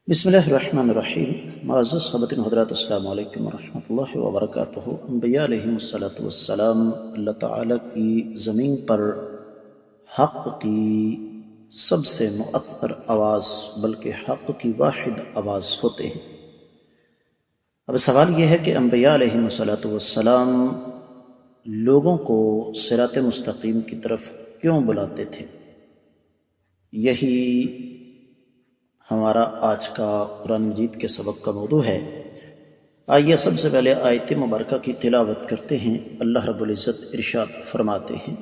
بسم اللہ الرحمن الرحیم۔ معزز خواتین حضرات، السلام علیکم ورحمۃ اللہ وبرکاتہ۔ انبیاء علیہم الصلاۃ والسلام اللہ تعالیٰ کی زمین پر حق کی سب سے مؤثر آواز بلکہ حق کی واحد آواز ہوتے ہیں۔ اب سوال یہ ہے کہ انبیاء علیہم الصلاۃ والسلام لوگوں کو صراط مستقیم کی طرف کیوں بلاتے تھے؟ یہی ہمارا آج کا قرآن مجید کے سبق کا موضوع ہے۔ آئیے سب سے پہلے آیت مبارکہ کی تلاوت کرتے ہیں۔ اللہ رب العزت ارشاد فرماتے ہیں،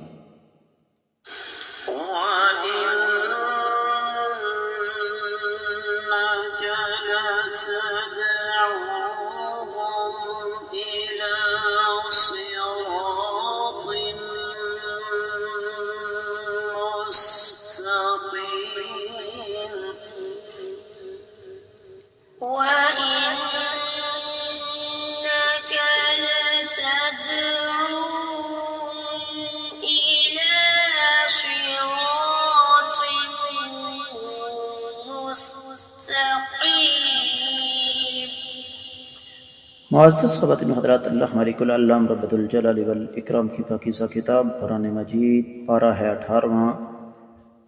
معزز خواتین حضرات، اللہ مالک العلام رب الجلال والاکرام کی پاکیزہ کتاب قرآن مجید پارہ ہے 18واں،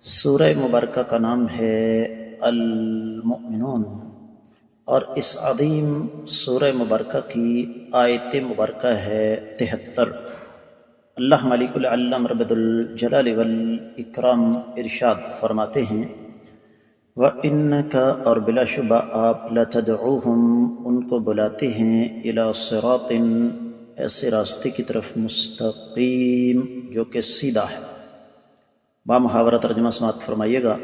سورہ مبارکہ کا نام ہے المؤمنون، اور اس عظیم سورہ مبارکہ کی آیت مبارکہ ہے 73۔ اللہ مالک العلام رب الجلال والاکرام ارشاد فرماتے ہیں، وَإِنَّكَ، اور بلا شبہ آپ، لَتَدْعُوهُمْ، ان کو بلاتے ہیں، إِلَى صِرَاطٍ، ایسے راستے کی طرف، مستقیم، جو کہ سیدھا ہے۔ بامحاورہ ترجمہ سماعت فرمائیے گا۔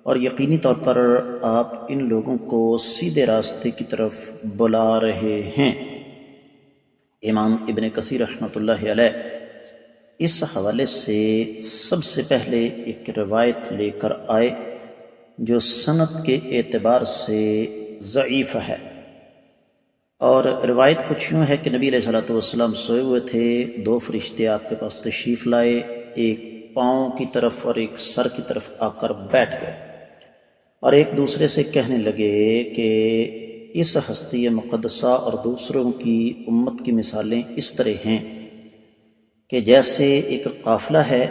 اور یقینی طور پر آپ ان لوگوں کو سیدھے راستے کی طرف بلا رہے ہیں۔ امام ابن کثیر رحمۃ اللہ علیہ اس حوالے سے سب سے پہلے ایک روایت لے کر آئے جو سند کے اعتبار سے ضعیف ہے، اور روایت کچھ یوں ہے کہ نبی علیہ السلام سوئے ہوئے تھے، دو فرشتے آپ کے پاس تشریف لائے، ایک پاؤں کی طرف اور ایک سر کی طرف آ کر بیٹھ گئے، اور ایک دوسرے سے کہنے لگے کہ اس ہستی مقدسہ اور دوسروں کی امت کی مثالیں اس طرح ہیں کہ جیسے ایک قافلہ ہے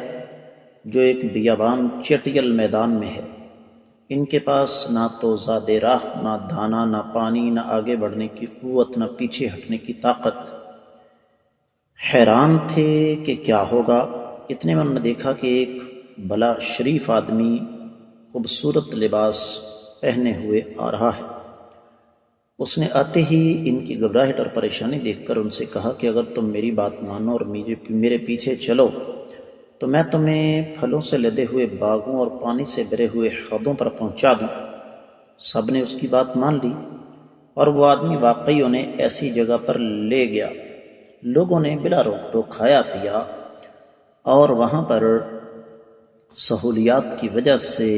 جو ایک بیابان چٹیل میدان میں ہے، ان کے پاس نہ تو زاد راہ، نہ دھانا، نہ پانی، نہ آگے بڑھنے کی قوت، نہ پیچھے ہٹنے کی طاقت۔ حیران تھے کہ کیا ہوگا۔ اتنے میں انہوں نے دیکھا کہ ایک بلا شریف آدمی خوبصورت لباس پہنے ہوئے آ رہا ہے۔ اس نے آتے ہی ان کی گھبراہٹ اور پریشانی دیکھ کر ان سے کہا کہ اگر تم میری بات مانو اور میرے پیچھے چلو تو میں تمہیں پھلوں سے لدے ہوئے باغوں اور پانی سے بھرے ہوئے حوضوں پر پہنچا دوں۔ سب نے اس کی بات مان لی، اور وہ آدمی واقعی انہیں ایسی جگہ پر لے گیا۔ لوگوں نے بلا روک ٹوک کھایا پیا، اور وہاں پر سہولیات کی وجہ سے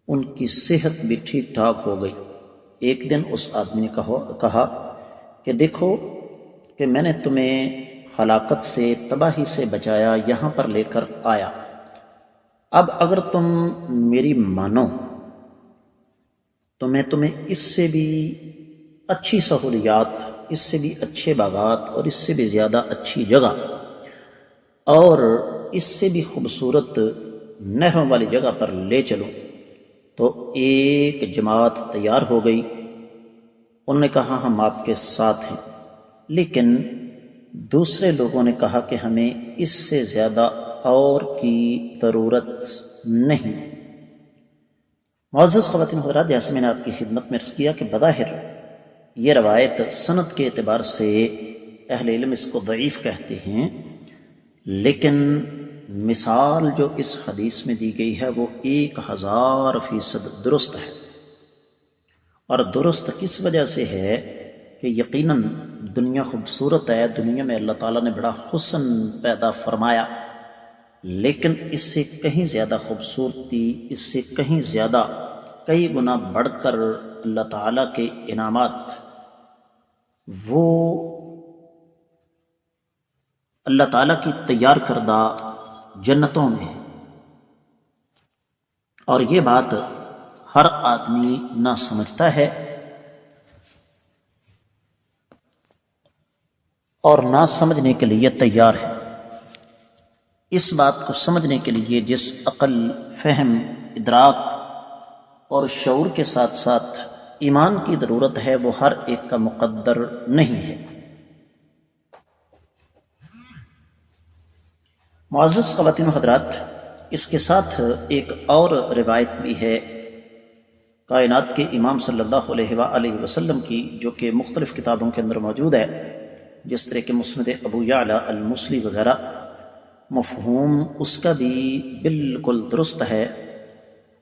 ان کی صحت بھی ٹھیک ٹھاک ہو گئی۔ ایک دن اس آدمی نے کہا کہ دیکھو کہ میں نے تمہیں ہلاکت سے، تباہی سے بچایا، یہاں پر لے کر آیا۔ اب اگر تم میری مانو تو میں تمہیں اس سے بھی اچھی سہولیات، اس سے بھی اچھے باغات، اور اس سے بھی زیادہ اچھی جگہ، اور اس سے بھی خوبصورت نہروں والی جگہ پر لے چلوں۔ تو ایک جماعت تیار ہو گئی۔ انہوں نے کہا ہم آپ کے ساتھ ہیں، لیکن دوسرے لوگوں نے کہا کہ ہمیں اس سے زیادہ اور کی ضرورت نہیں۔ معزز خواتین حضرات، جیسے میں نے آپ کی خدمت میں عرض کیا کہ بظاہر یہ روایت سند کے اعتبار سے اہل علم اس کو ضعیف کہتے ہیں، لیکن مثال جو اس حدیث میں دی گئی ہے وہ 1000% درست ہے۔ اور درست کس وجہ سے ہے کہ یقیناً دنیا خوبصورت ہے، دنیا میں اللہ تعالیٰ نے بڑا حسن پیدا فرمایا، لیکن اس سے کہیں زیادہ خوبصورتی، اس سے کہیں زیادہ، کئی گنا بڑھ کر اللہ تعالیٰ کے انعامات وہ اللہ تعالیٰ کی تیار کردہ جنتوں میں ہے۔ اور یہ بات ہر آدمی نہ سمجھتا ہے اور نہ سمجھنے کے لیے تیار ہے۔ اس بات کو سمجھنے کے لیے جس عقل، فہم، ادراک اور شعور کے ساتھ ساتھ ایمان کی ضرورت ہے وہ ہر ایک کا مقدر نہیں ہے۔ معزز خواتین و حضرات، اس کے ساتھ ایک اور روایت بھی ہے کائنات کے امام صلی اللہ علیہ وآلہ وسلم کی، جو کہ مختلف کتابوں کے اندر موجود ہے، جس طرح کہ مسند ابو یعلا الموصلی وغیرہ۔ مفہوم اس کا بھی بالکل درست ہے۔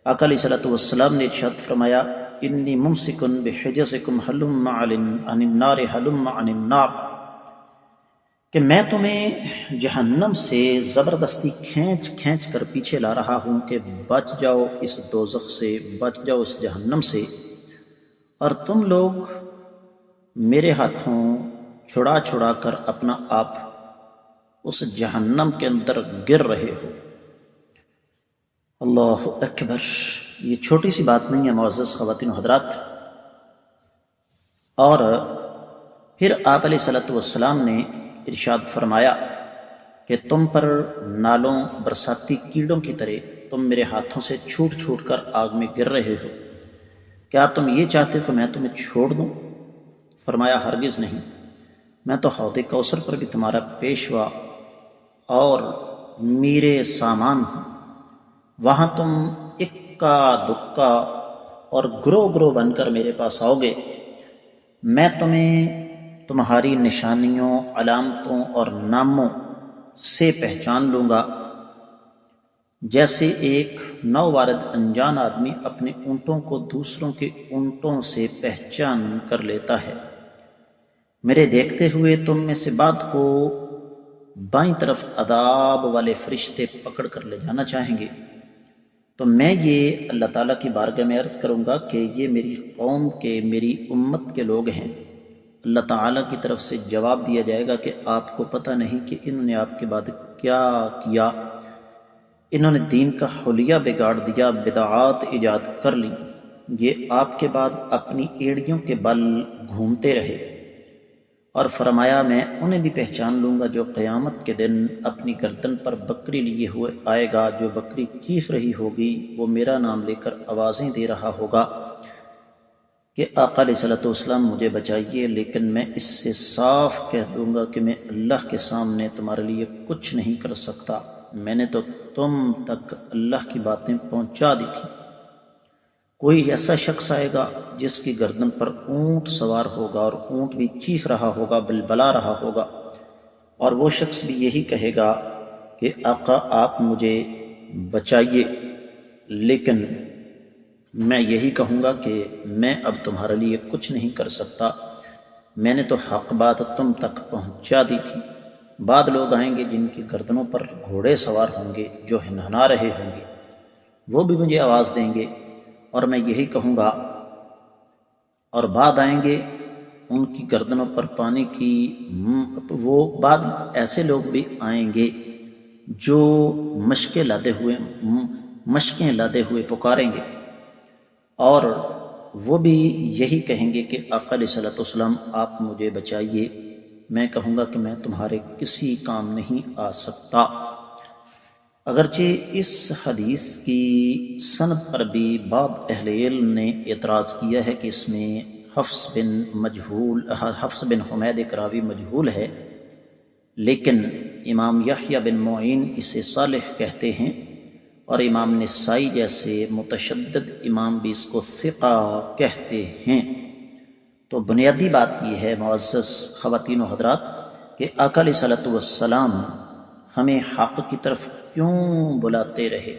آقا علیہ الصلوۃ والسلام نے ارشاد فرمایا، انی ممسکن بحجزکم ہلم عن النار ہلم عن النار، کہ میں تمہیں جہنم سے زبردستی کھینچ کھینچ کر پیچھے لا رہا ہوں کہ بچ جاؤ اس دوزخ سے، بچ جاؤ اس جہنم سے، اور تم لوگ میرے ہاتھوں چھڑا چھڑا کر اپنا آپ اس جہنم کے اندر گر رہے ہو۔ اللہ اکبر! یہ چھوٹی سی بات نہیں ہے معزز خواتین و حضرات۔ اور پھر آپ علیہ الصلوۃ والسلام نے ارشاد فرمایا کہ تم پر نالوں برساتی کیڑوں کی طرح تم میرے ہاتھوں سے چھوٹ چھوٹ کر آگ میں گر رہے ہو، کیا تم یہ چاہتے ہو کہ میں تمہیں چھوڑ دوں؟ فرمایا ہرگز نہیں، میں تو حوض کوثر پر بھی تمہارا پیشوا اور میرے سامان ہوں، وہاں تم اکا دکا اور گروہ گروہ بن کر میرے پاس آؤ گے، میں تمہیں تمہاری نشانیوں، علامتوں اور ناموں سے پہچان لوں گا، جیسے ایک نووارد انجان آدمی اپنے اونٹوں کو دوسروں کے اونٹوں سے پہچان کر لیتا ہے۔ میرے دیکھتے ہوئے تم میں سے بعض کو بائیں طرف عذاب والے فرشتے پکڑ کر لے جانا چاہیں گے، تو میں یہ اللہ تعالیٰ کی بارگاہ میں عرض کروں گا کہ یہ میری قوم کے، میری امت کے لوگ ہیں۔ اللہ تعالیٰ کی طرف سے جواب دیا جائے گا کہ آپ کو پتہ نہیں کہ انہوں نے آپ کے بعد کیا کیا، انہوں نے دین کا حلیہ بگاڑ دیا، بدعات ایجاد کر لی، یہ آپ کے بعد اپنی ایڑیوں کے بل گھومتے رہے۔ اور فرمایا میں انہیں بھی پہچان لوں گا جو قیامت کے دن اپنی گردن پر بکری لیے ہوئے آئے گا، جو بکری چیخ رہی ہوگی، وہ میرا نام لے کر آوازیں دے رہا ہوگا کہ آقا علیہ الصلوۃ والسلام مجھے بچائیے، لیکن میں اس سے صاف کہہ دوں گا کہ میں اللہ کے سامنے تمہارے لیے کچھ نہیں کر سکتا، میں نے تو تم تک اللہ کی باتیں پہنچا دی تھی۔ کوئی ایسا شخص آئے گا جس کی گردن پر اونٹ سوار ہوگا اور اونٹ بھی چیخ رہا ہوگا، بلبلا رہا ہوگا، اور وہ شخص بھی یہی کہے گا کہ آقا آپ مجھے بچائیے، لیکن میں یہی کہوں گا کہ میں اب تمہارے لیے کچھ نہیں کر سکتا، میں نے تو حق بات تم تک پہنچا دی تھی۔ بعد لوگ آئیں گے جن کی گردنوں پر گھوڑے سوار ہوں گے، جو ہنہنا رہے ہوں گے، وہ بھی مجھے آواز دیں گے اور میں یہی کہوں گا، اور بعد آئیں گے ان کی گردنوں پر پانی کی وہ بعد ایسے لوگ بھی آئیں گے جو مشقیں لادے ہوئے پکاریں گے، اور وہ بھی یہی کہیں گے کہ آقا علیہ الصلوۃ والسلام آپ مجھے بچائیے، میں کہوں گا کہ میں تمہارے کسی کام نہیں آ سکتا۔ اگرچہ اس حدیث کی سند پر بھی بعض اہل علم نے اعتراض کیا ہے کہ اس میں حفص بن حمید ایک راوی مجہول ہے، لیکن امام یحییٰ بن معین اسے صالح کہتے ہیں، اور امام نسائی جیسے متشدد امام بھی اس کو ثقہ کہتے ہیں۔ تو بنیادی بات یہ ہے معزز خواتین و حضرات کہ آقا علیہ الصلوۃ والسلام ہمیں حق کی طرف کیوں بلاتے رہے،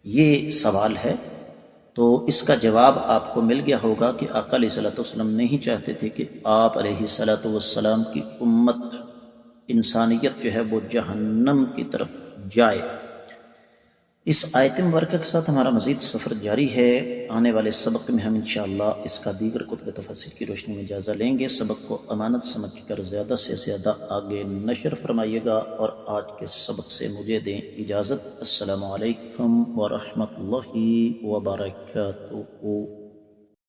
یہ سوال ہے۔ تو اس کا جواب آپ کو مل گیا ہوگا کہ آقا علیہ الصلوۃ والسلام نہیں چاہتے تھے کہ آپ علیہ الصلوۃ والسلام کی امت، انسانیت جو ہے وہ جہنم کی طرف جائے۔ اس آیت مبارکہ کے ساتھ ہمارا مزید سفر جاری ہے۔ آنے والے سبق میں ہم انشاءاللہ اس کا دیگر کتب تفسیر کی روشنی میں جائزہ لیں گے۔ سبق کو امانت سمجھ کر زیادہ سے زیادہ آگے نشر فرمائیے گا، اور آج کے سبق سے مجھے دیں اجازت۔ السلام علیکم ورحمۃ اللہ وبرکاتہ۔